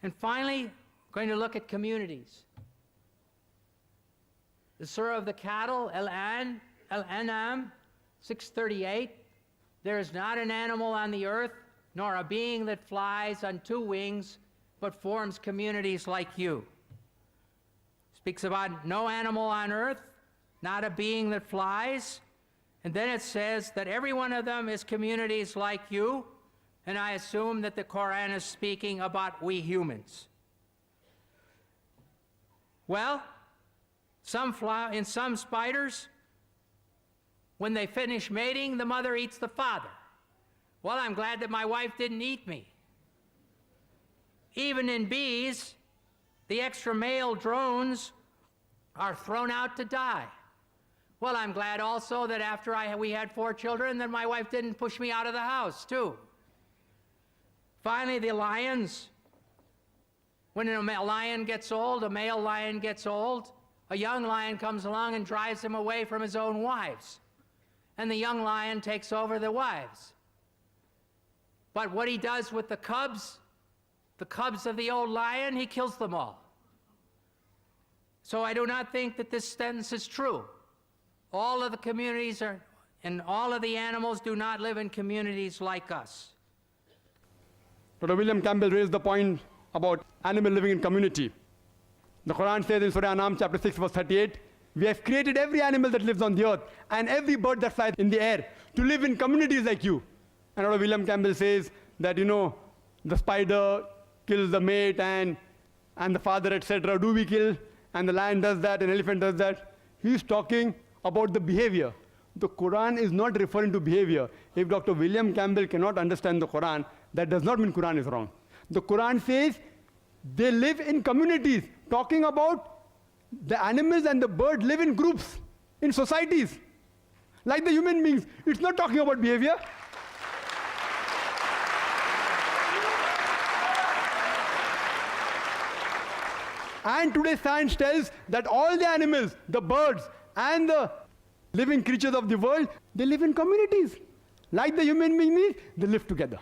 And finally, we're going to look at communities. The Surah of the Cattle, Al-An'am 638, there is not an animal on the earth, nor a being that flies on two wings, but forms communities like you. Speaks about no animal on earth, not a being that flies, and then it says that every one of them is communities like you, and I assume that the Quran is speaking about we humans. Well, in some spiders, when they finish mating, the mother eats the father. Well, I'm glad that my wife didn't eat me. Even in bees, the extra male drones are thrown out to die. Well, I'm glad also that after we had 4 children, that my wife didn't push me out of the house, too. Finally, the lions. When a lion gets old, a male lion gets old, a young lion comes along and drives him away from his own wives. And the young lion takes over the wives. But what he does with the cubs of the old lion, he kills them all. So I do not think that this sentence is true. All of the communities and all of the animals do not live in communities like us. Dr. William Campbell raised the point about animal living in community. The Quran says in Surah An'am chapter 6 verse 38, we have created every animal that lives on the earth and every bird that flies in the air to live in communities like you. And Dr. William Campbell says that, the spider kills the mate and the father, etc. Do we kill? And the lion does that, an elephant does that. He's talking about the behavior. The Quran is not referring to behavior. If Dr. William Campbell cannot understand the Quran, that does not mean Quran is wrong. The Quran says they live in communities, talking about the animals and the birds live in groups, in societies, like the human beings. It's not talking about behavior. And today science tells that all the animals, the birds, and the living creatures of the world, they live in communities. Like the human beings, they live together.